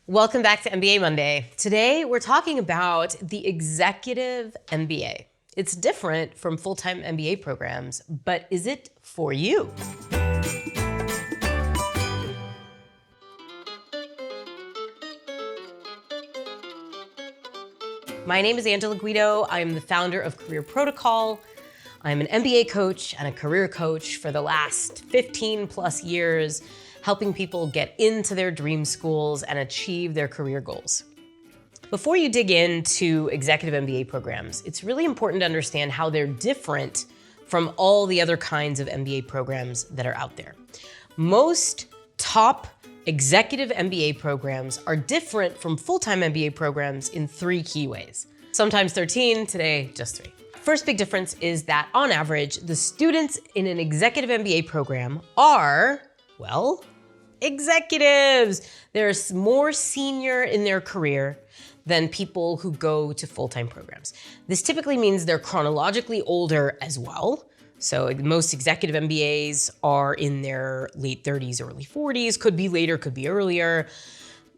Welcome back to MBA Monday. Today, we're talking about the Executive MBA. It's different from full-time MBA programs, but is it for you? My name is Angela Guido. I'm the founder of MBA Protocol. I'm an MBA coach and a career coach for the last 15 plus years, helping people get into their dream schools and achieve their career goals. Before you dig into executive MBA programs, it's really important to understand how they're different from all the other kinds of MBA programs that are out there. Most top executive MBA programs are different from full-time MBA programs in 3 key ways. Sometimes 13, today just 3. First big difference is that on average, the students in an executive MBA program are, well, executives. They're more senior in their career than people who go to full-time programs. This typically means they're chronologically older as well. So most executive MBAs are in their late 30s, early 40s, could be later, could be earlier.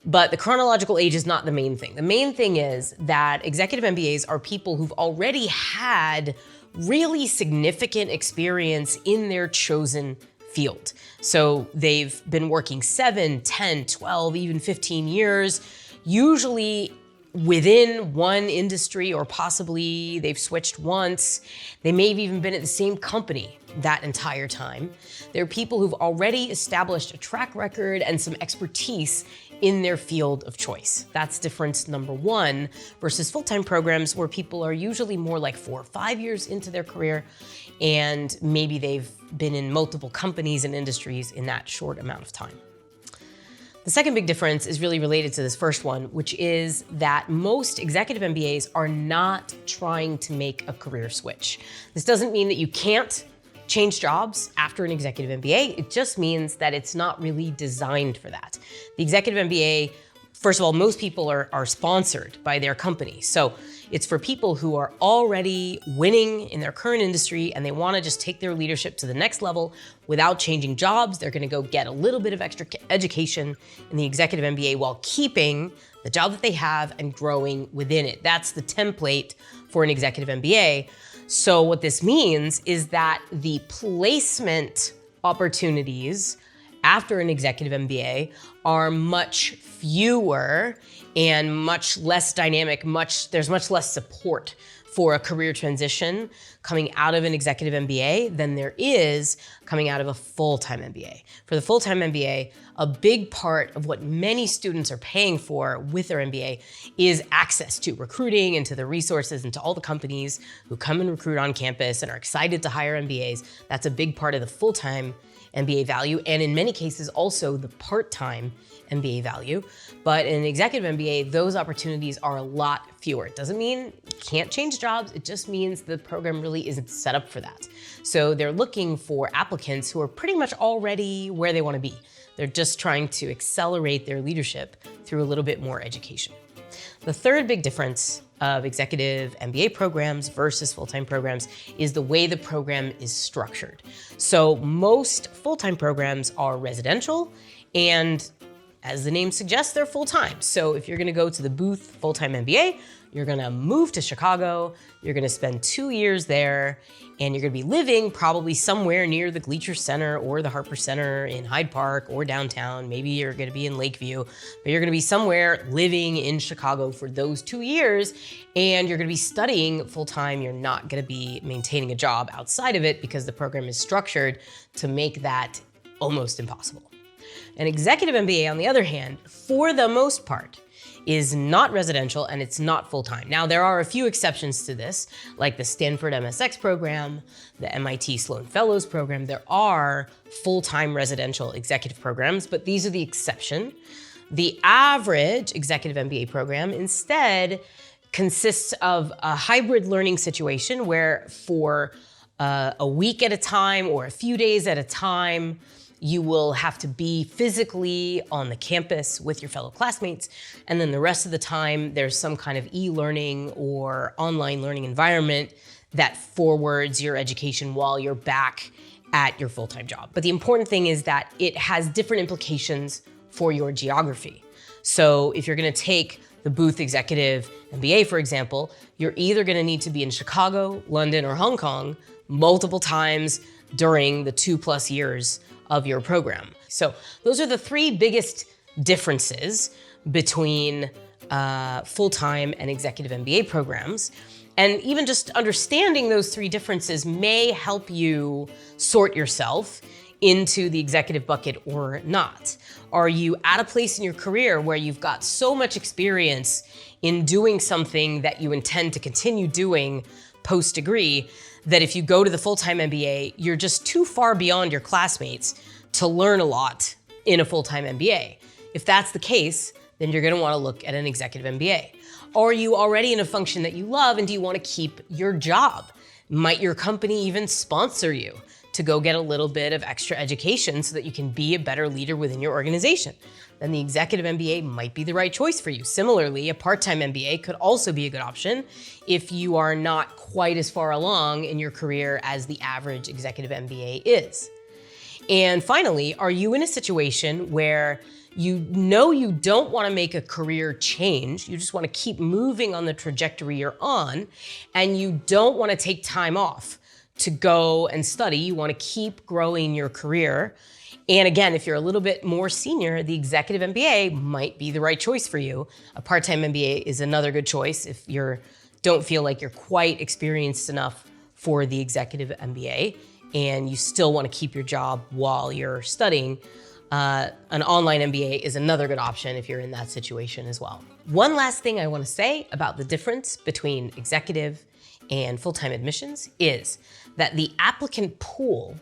But the chronological age is not the main thing. The main thing is that executive MBAs are people who've already had really significant experience in their chosen field. So they've been working 7, 10, 12, even 15 years, usually within one industry, or possibly they've switched once. They may have even been at the same company that entire time. They're people who've already established a track record and some expertise in their field of choice. That's difference number 1 versus full-time programs where people are usually more like 4 or 5 years into their career, and maybe they've been in multiple companies and industries in that short amount of time. The second big difference is really related to this first one, which is that most executive MBAs are not trying to make a career switch. This doesn't mean that you can't change jobs after an executive MBA. It just means that it's not really designed for that. The executive MBA, first of all, most people are sponsored by their company. So it's for people who are already winning in their current industry and they want to just take their leadership to the next level without changing jobs. They're going to go get a little bit of extra education in the executive MBA while keeping the job that they have and growing within it. That's the template for an executive MBA. So what this means is that the placement opportunities after an executive MBA are much fewer and much less dynamic, there's much less support for a career transition coming out of an executive MBA than there is coming out of a full-time MBA. For the full-time MBA, a big part of what many students are paying for with their MBA is access to recruiting and to the resources and to all the companies who come and recruit on campus and are excited to hire MBAs. That's a big part of the full-time MBA value, and in many cases also the part-time MBA value. But in an executive MBA, those opportunities are a lot fewer. It doesn't mean you can't change jobs, it just means the program really isn't set up for that. So they're looking for applicants who are pretty much already where they want to be. They're just trying to accelerate their leadership through a little bit more education. The third big difference of executive MBA programs versus full-time programs is the way the program is structured. So most full-time programs are residential, and as the name suggests, they're full-time. So if you're gonna go to the Booth full-time MBA, you're gonna move to Chicago, you're gonna spend 2 years there, and you're gonna be living probably somewhere near the Gleacher Center or the Harper Center in Hyde Park or downtown. Maybe you're gonna be in Lakeview, but you're gonna be somewhere living in Chicago for those 2 years, and you're gonna be studying full-time. You're not gonna be maintaining a job outside of it because the program is structured to make that almost impossible. An executive MBA, on the other hand, for the most part, is not residential and it's not full-time. Now, there are a few exceptions to this, like the Stanford MSX program, the MIT Sloan Fellows program. There are full-time residential executive programs, but these are the exception. The average executive MBA program instead consists of a hybrid learning situation where for a week at a time or a few days at a time, you will have to be physically on the campus with your fellow classmates. And then the rest of the time, there's some kind of e-learning or online learning environment that forwards your education while you're back at your full-time job. But the important thing is that it has different implications for your geography. So if you're gonna take the Booth Executive MBA, for example, you're either gonna need to be in Chicago, London, or Hong Kong multiple times during the 2+ years of your program. So those are the 3 biggest differences between full-time and executive MBA programs. And even just understanding those 3 differences may help you sort yourself into the executive bucket or not. Are you at a place in your career where you've got so much experience in doing something that you intend to continue doing post-degree that if you go to the full-time MBA, you're just too far beyond your classmates to learn a lot in a full-time MBA? If that's the case, then you're gonna wanna look at an executive MBA. Are you already in a function that you love and do you wanna keep your job? Might your company even sponsor you to go get a little bit of extra education so that you can be a better leader within your organization? Then the executive MBA might be the right choice for you. Similarly, a part-time MBA could also be a good option if you are not quite as far along in your career as the average executive MBA is. And finally, are you in a situation where you know you don't want to make a career change, you just want to keep moving on the trajectory you're on, and you don't want to take time off to go and study, you want to keep growing your career? And again, if you're a little bit more senior, the executive MBA might be the right choice for you. A part-time MBA is another good choice if you don't feel like you're quite experienced enough for the executive MBA and you still want to keep your job while you're studying. An online MBA is another good option if you're in that situation as well. One last thing I want to say about the difference between executive and full-time admissions is that the applicant pool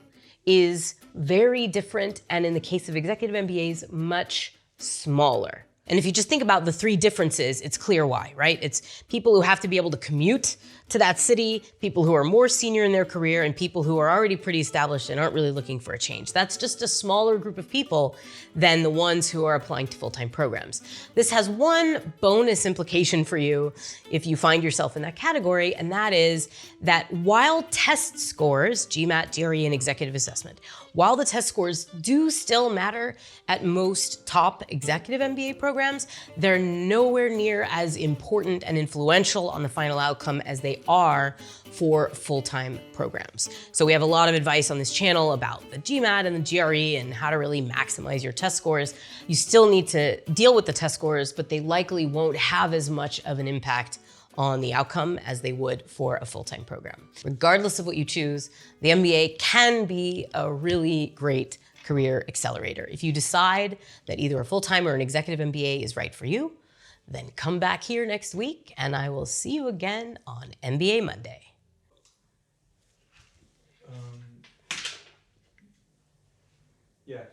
is very different, and in the case of executive MBAs, much smaller. And if you just think about the 3 differences, it's clear why, right? It's people who have to be able to commute to that city, people who are more senior in their career, and people who are already pretty established and aren't really looking for a change. That's just a smaller group of people than the ones who are applying to full-time programs. This has one bonus implication for you if you find yourself in that category, and that is that while test scores, GMAT, GRE, and executive assessment, while the test scores do still matter at most top executive MBA programs, they're nowhere near as important and influential on the final outcome as they are for full-time programs. So we have a lot of advice on this channel about the GMAT and the GRE and how to really maximize your test scores. You still need to deal with the test scores, but they likely won't have as much of an impact on the outcome as they would for a full-time program. Regardless of what you choose, the MBA can be a really great career accelerator. If you decide that either a full-time or an executive MBA is right for you, then come back here next week and I will see you again on MBA Monday. Yes.